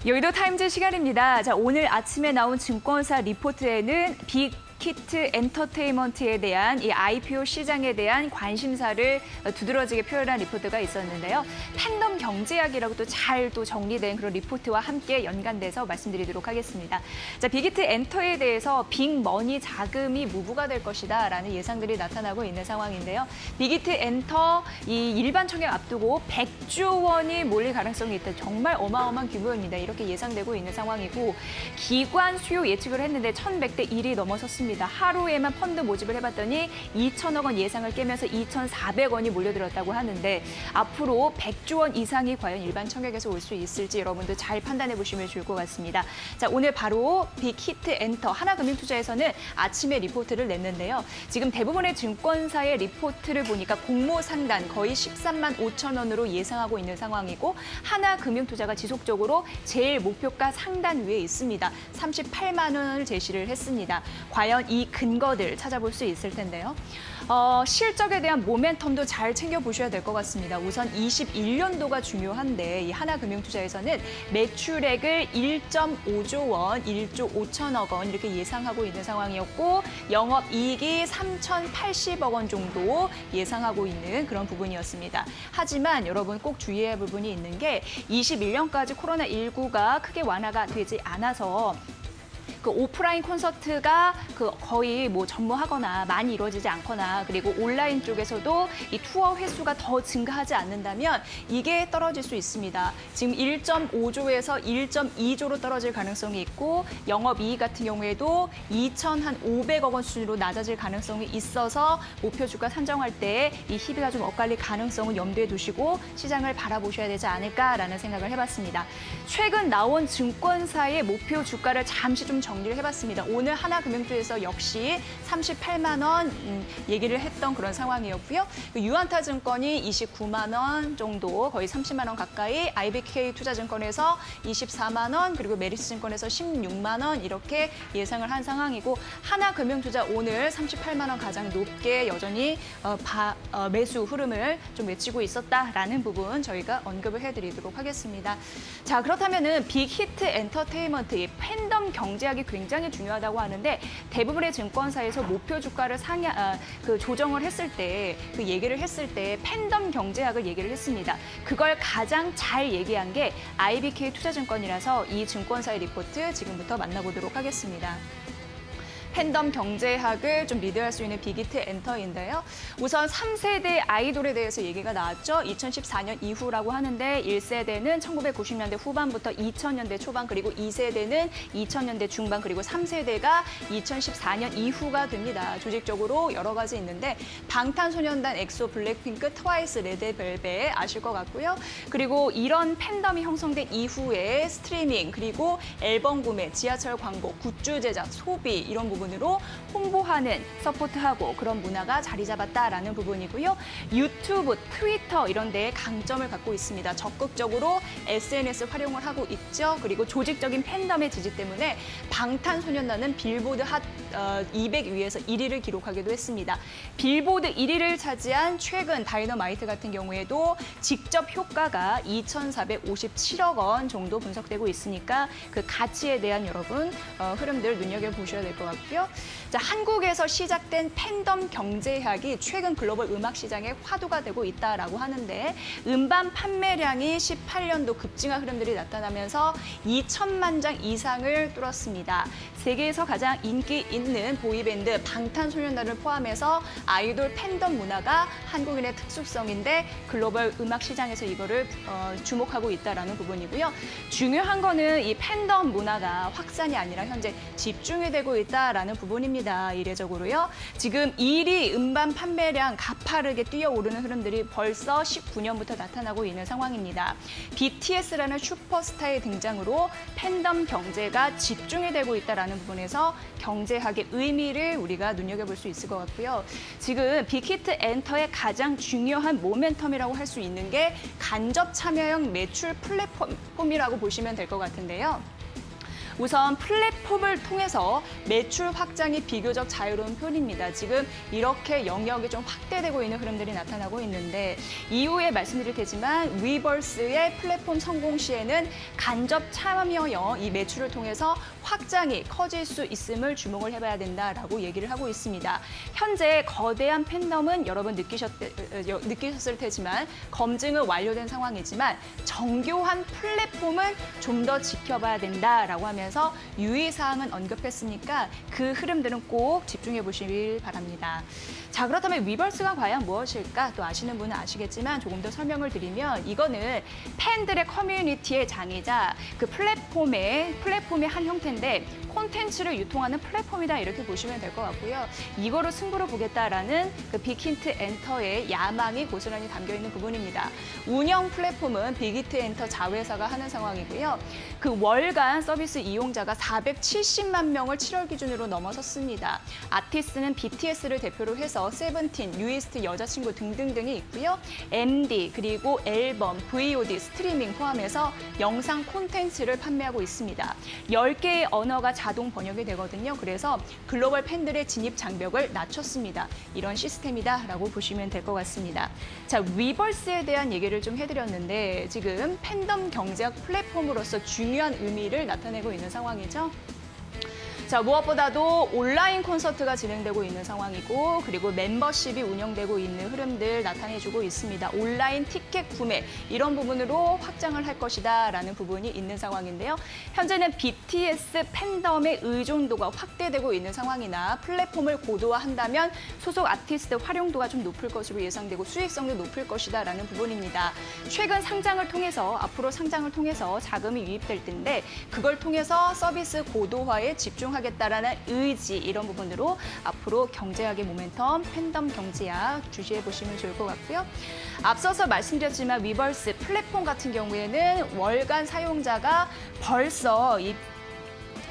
여의도 타임즈 시간입니다. 자, 오늘 아침에 나온 증권사 리포트에는 빅히트 엔터테인먼트에 대한 이 IPO 시장에 대한 관심사를 두드러지게 표현한 리포트가 있었는데요. 팬덤 경제학이라고 또 잘 정리된 그런 리포트와 함께 연관돼서 말씀드리도록 하겠습니다. 자, 빅히트 엔터에 대해서 빅머니 자금이 무브가 될 것이다라는 예상들이 나타나고 있는 상황인데요. 빅히트 엔터 이 일반 청약 앞두고 100조 원이 몰릴 가능성이 있다. 정말 어마어마한 규모입니다. 이렇게 예상되고 있는 상황이고 기관 수요 예측을 했는데 1,100대 1이 넘어섰습니다. 하루에만 펀드 모집을 해봤더니 2천억 원 예상을 깨면서 2,400원이 몰려들었다고 하는데 앞으로 100조 원 이상이 과연 일반 청약에서 올 수 있을지 여러분들 잘 판단해 보시면 좋을 것 같습니다. 자, 오늘 바로 빅히트 엔터 하나금융투자에서는 아침에 리포트를 냈는데요. 지금 대부분의 증권사의 리포트를 보니까 공모 상단 거의 13만 5천 원으로 예상하고 있는 상황이고 하나금융투자가 지속적으로 제일 목표가 상단 위에 있습니다. 38만 원을 제시를 했습니다. 과연 이 근거들 찾아볼 수 있을 텐데요. 실적에 대한 모멘텀도 잘 챙겨보셔야 될 것 같습니다. 우선 21년도가 중요한데 이 하나금융투자에서는 매출액을 1.5조 원, 1조 5천억 원 이렇게 예상하고 있는 상황이었고 영업이익이 3,080억 원 정도 예상하고 있는 그런 부분이었습니다. 하지만 여러분 꼭 주의해야 할 부분이 있는 게 21년까지 코로나19가 크게 완화가 되지 않아서 그 오프라인 콘서트가 거의 전무하거나 많이 이루어지지 않거나 그리고 온라인 쪽에서도 이 투어 횟수가 더 증가하지 않는다면 이게 떨어질 수 있습니다. 지금 1.5조에서 1.2조로 떨어질 가능성이 있고 영업이익 같은 경우에도 2,500억 원 수준으로 낮아질 가능성이 있어서 목표 주가 산정할 때 이 희비가 좀 엇갈릴 가능성은 염두에 두시고 시장을 바라보셔야 되지 않을까라는 생각을 해봤습니다. 최근 나온 증권사의 목표 주가를 잠시 좀 정리를 해봤습니다. 오늘 하나금융투자에서 역시 38만 원 얘기를 했던 그런 상황이었고요. 유한타증권이 29만 원 정도, 거의 30만 원 가까이, IBK투자증권에서 24만 원, 그리고 메리츠증권에서 16만 원 이렇게 예상을 한 상황이고 하나금융투자 오늘 38만 원 가장 높게 여전히 매수 흐름을 좀 외치고 있었다라는 부분 저희가 언급을 해드리도록 하겠습니다. 자, 그렇다면은 빅히트 엔터테인먼트 이 팬덤 경제학이 굉장히 중요하다고 하는데 대부분의 증권사에서 목표 주가를 조정을 했을 때 그 얘기를 했을 때 팬덤 경제학을 얘기를 했습니다. 그걸 가장 잘 얘기한 게 IBK 투자증권이라서 이 증권사의 리포트 지금부터 만나보도록 하겠습니다. 팬덤 경제학을 좀 리드할 수 있는 빅히트 엔터인데요. 우선 3세대 아이돌에 대해서 얘기가 나왔죠. 2014년 이후라고 하는데 1세대는 1990년대 후반부터 2000년대 초반 그리고 2세대는 2000년대 중반 그리고 3세대가 2014년 이후가 됩니다. 조직적으로 여러 가지 있는데 방탄소년단, 엑소, 블랙핑크, 트와이스, 레드벨벳 아실 것 같고요. 그리고 이런 팬덤이 형성된 이후에 스트리밍 그리고 앨범 구매, 지하철 광고, 굿즈 제작, 소비 이런 부분 으로 홍보하는, 서포트하고 그런 문화가 자리 잡았다라는 부분이고요. 유튜브, 트위터 이런 데에 강점을 갖고 있습니다. 적극적으로 SNS 활용을 하고 있죠. 그리고 조직적인 팬덤의 지지 때문에 방탄소년단은 빌보드 핫 200 위에서 1위를 기록하기도 했습니다. 빌보드 1위를 차지한 최근 다이너마이트 같은 경우에도 직접 효과가 2,457억 원 정도 분석되고 있으니까 그 가치에 대한 여러분 흐름들 눈여겨보셔야 될 것 같고요. 자, 한국에서 시작된 팬덤 경제학이 최근 글로벌 음악 시장에 화두가 되고 있다라고 하는데 음반 판매량이 18년도 급증한 흐름들이 나타나면서 2천만 장 이상을 뚫었습니다. 세계에서 가장 인기 있는 보이밴드 방탄소년단을 포함해서 아이돌 팬덤 문화가 한국인의 특수성인데 글로벌 음악 시장에서 이거를 주목하고 있다라는 부분이고요. 중요한 거는 이 팬덤 문화가 확산이 아니라 현재 집중이 되고 있다라는 부분입니다. 이례적으로요. 지금 1위 음반 판매량 가파르게 뛰어오르는 흐름들이 벌써 19년부터 나타나고 있는 상황입니다. BTS라는 슈퍼스타의 등장으로 팬덤 경제가 집중이 되고 있다는 부분에서 경제학의 의미를 우리가 눈여겨볼 수 있을 것 같고요. 지금 빅히트 엔터의 가장 중요한 모멘텀이라고 할 수 있는 게 간접 참여형 매출 플랫폼이라고 보시면 될 것 같은데요. 우선 플랫폼을 통해서 매출 확장이 비교적 자유로운 편입니다. 지금 이렇게 영역이 좀 확대되고 있는 흐름들이 나타나고 있는데 이후에 말씀드릴 테지만 위버스의 플랫폼 성공 시에는 간접 참여형 이 매출을 통해서 확장이 커질 수 있음을 주목을 해봐야 된다라고 얘기를 하고 있습니다. 현재 거대한 팬덤은 여러분 느끼셨을 테지만 검증은 완료된 상황이지만 정교한 플랫폼은 좀 더 지켜봐야 된다라고 하면서 유의사항은 언급했으니까 그 흐름들은 꼭 집중해 보시길 바랍니다. 자, 그렇다면 위버스가 과연 무엇일까? 또 아시는 분은 아시겠지만 조금 더 설명을 드리면 이거는 팬들의 커뮤니티의 장이자 그 플랫폼의 한 형태인데 콘텐츠를 유통하는 플랫폼이다 이렇게 보시면 될 것 같고요. 이거로 승부를 보겠다라는 그 빅히트 엔터의 야망이 고스란히 담겨 있는 부분입니다. 운영 플랫폼은 빅히트 엔터 자회사가 하는 상황이고요. 그 월간 서비스 이용자가 470만 명을 7월 기준으로 넘어섰습니다. 아티스트는 BTS를 대표로 해서 세븐틴, 뉴이스트 여자친구 등등등이 있고요. MD, 그리고 앨범, VOD, 스트리밍 포함해서 영상 콘텐츠를 판매하고 있습니다. 10개의 언어가 자동 번역이 되거든요. 그래서 글로벌 팬들의 진입 장벽을 낮췄습니다. 이런 시스템이다라고 보시면 될 것 같습니다. 자, 위버스에 대한 얘기를 좀 해드렸는데 지금 팬덤 경제학 플랫폼으로서 중요한 의미를 나타내고 있는 상황이죠. 자, 무엇보다도 온라인 콘서트가 진행되고 있는 상황이고 그리고 멤버십이 운영되고 있는 흐름들 나타내주고 있습니다. 온라인 티켓 구매 이런 부분으로 확장을 할 것이다라는 부분이 있는 상황인데요. 현재는 BTS 팬덤의 의존도가 확대되고 있는 상황이나 플랫폼을 고도화한다면 소속 아티스트 활용도가 좀 높을 것으로 예상되고 수익성도 높을 것이다라는 부분입니다. 최근 상장을 통해서 앞으로 상장을 통해서 자금이 유입될 텐데 그걸 통해서 서비스 고도화에 집중하겠다라는 의지 이런 부분으로 앞으로 경제학의 모멘텀, 팬덤 경제학 주시해 보시면 좋을 것 같고요. 앞서서 말씀드렸지만 위버스 플랫폼 같은 경우에는 월간 사용자가 벌써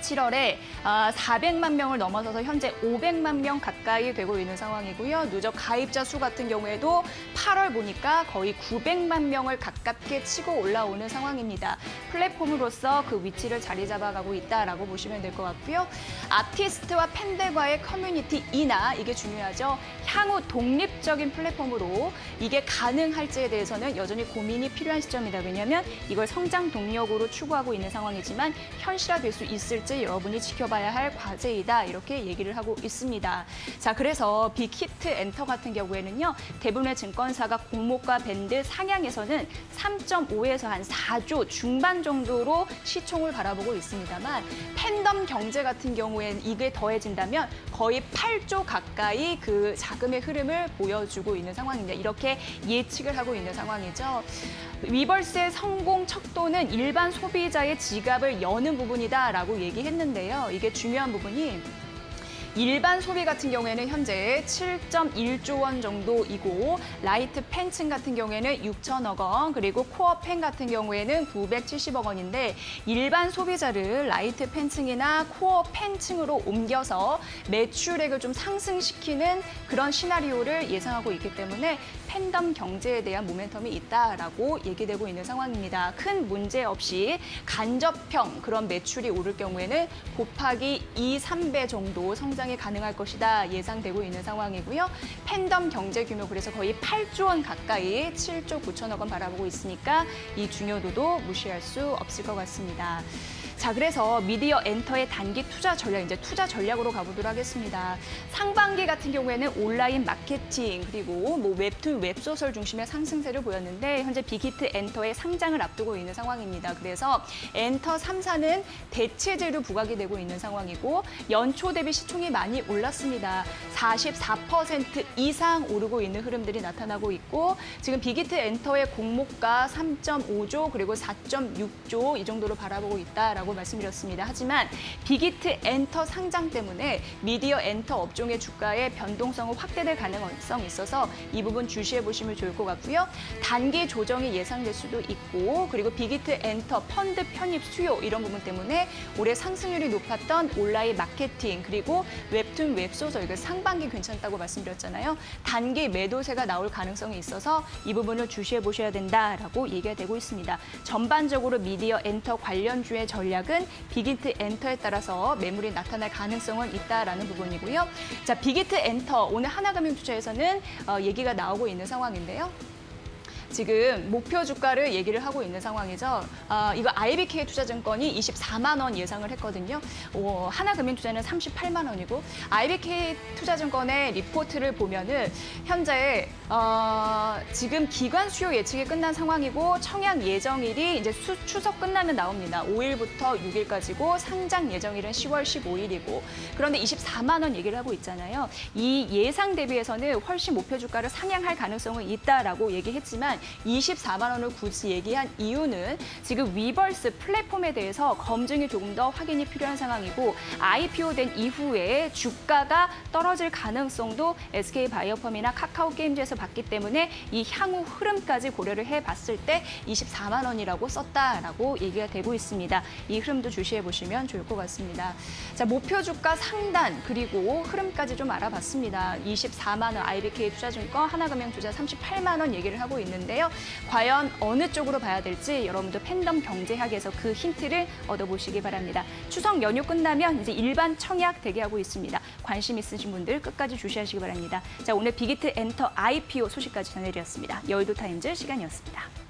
7월에 400만 명을 넘어서서 현재 500만 명 가까이 되고 있는 상황이고요. 누적 가입자 수 같은 경우에도 8월 보니까 거의 900만 명을 가깝게 치고 올라오는 상황입니다. 플랫폼으로서 그 위치를 자리 잡아가고 있다라고 보시면 될 것 같고요. 아티스트와 팬들과의 커뮤니티이나 이게 중요하죠. 향후 독립적인 플랫폼으로 이게 가능할지에 대해서는 여전히 고민이 필요한 시점이다. 왜냐하면 이걸 성장 동력으로 추구하고 있는 상황이지만 현실화될 수 있을지 여러분이 지켜봐야 할 과제이다 이렇게 얘기를 하고 있습니다. 자, 그래서 빅히트 엔터 같은 경우에는요. 대부분의 증권사가 공모가 밴드 상향에서는 3.5에서 한 4조 중반 정도로 시총을 바라보고 있습니다만 팬덤 경제 같은 경우에는 이게 더해진다면 거의 8조 가까이 그 자금의 흐름을 보여주고 있는 상황입니다. 이렇게 예측을 하고 있는 상황이죠. 위버스의 성공 척도는 일반 소비자의 지갑을 여는 부분이다라고 얘기했는데요. 이게 중요한 부분이 일반 소비 같은 경우에는 현재 7.1조 원 정도이고 라이트 팬층 같은 경우에는 6천억 원 그리고 코어 팬 같은 경우에는 970억 원인데 일반 소비자를 라이트 팬층이나 코어 팬층으로 옮겨서 매출액을 좀 상승시키는 그런 시나리오를 예상하고 있기 때문에 팬덤 경제에 대한 모멘텀이 있다라고 얘기되고 있는 상황입니다. 큰 문제 없이 간접형 그런 매출이 오를 경우에는 곱하기 2, 3배 정도 성장이 가능할 것이다 예상되고 있는 상황이고요. 팬덤 경제 규모 그래서 거의 8조 원 가까이 7조 9천억 원 바라보고 있으니까 이 중요도도 무시할 수 없을 것 같습니다. 자, 그래서 미디어 엔터의 단기 투자 전략, 이제 투자 전략으로 가보도록 하겠습니다. 상반기 같은 경우에는 온라인 마케팅, 그리고 뭐 웹툰, 웹소설 중심의 상승세를 보였는데 현재 빅히트 엔터의 상장을 앞두고 있는 상황입니다. 그래서 엔터 3사는 대체제로 부각이 되고 있는 상황이고 연초 대비 시총이 많이 올랐습니다. 44% 이상 오르고 있는 흐름들이 나타나고 있고 지금 빅히트 엔터의 공모가 3.5조 그리고 4.6조 이 정도로 바라보고 있다라고 말씀드렸습니다. 하지만 빅히트 엔터 상장 때문에 미디어 엔터 업종의 주가의 변동성은 확대될 가능성이 있어서 이 부분 주시해 보시면 좋을 것 같고요. 단기 조정이 예상될 수도 있고 그리고 빅히트 엔터 펀드 편입 수요 이런 부분 때문에 올해 상승률이 높았던 온라인 마케팅 그리고 웹툰 웹소설 이거 상반기 괜찮다고 말씀드렸잖아요. 단기 매도세가 나올 가능성이 있어서 이 부분을 주시해 보셔야 된다라고 얘기가 되고 있습니다. 전반적으로 미디어 엔터 관련주의 전략 전략은 빅히트 엔터에 따라서 매물이 나타날 가능성은 있다라는 부분이고요. 자, 빅히트 엔터 오늘 하나금융투자에서는 얘기가 나오고 있는 상황인데요. 지금 목표 주가를 얘기를 하고 있는 상황이죠. 이거 IBK 투자증권이 24만 원 예상을 했거든요. 하나금융투자는 38만 원이고 IBK 투자증권의 리포트를 보면은 현재 지금 기관 수요 예측이 끝난 상황이고 청약 예정일이 이제 추석 끝나면 나옵니다. 5일부터 6일까지고 상장 예정일은 10월 15일이고 그런데 24만 원 얘기를 하고 있잖아요. 이 예상 대비해서는 훨씬 목표 주가를 상향할 가능성은 있다라고 얘기했지만 24만 원을 굳이 얘기한 이유는 지금 위버스 플랫폼에 대해서 검증이 조금 더 확인이 필요한 상황이고 IPO 된 이후에 주가가 떨어질 가능성도 SK바이오펌이나 카카오게임즈에서 봤기 때문에 이 향후 흐름까지 고려를 해봤을 때 24만 원이라고 썼다라고 얘기가 되고 있습니다. 이 흐름도 주시해 보시면 좋을 것 같습니다. 자, 목표 주가 상단 그리고 흐름까지 좀 알아봤습니다. 24만 원 IBK 투자증권, 하나금융투자 38만 원 얘기를 하고 있는데요. 과연 어느 쪽으로 봐야 될지 여러분도 팬덤 경제학에서 그 힌트를 얻어보시기 바랍니다. 추석 연휴 끝나면 이제 일반 청약 대기하고 있습니다. 관심 있으신 분들 끝까지 주시하시기 바랍니다. 자, 오늘 빅히트 엔터 IPO 소식까지 전해드렸습니다. 여의도 타임즈 시간이었습니다.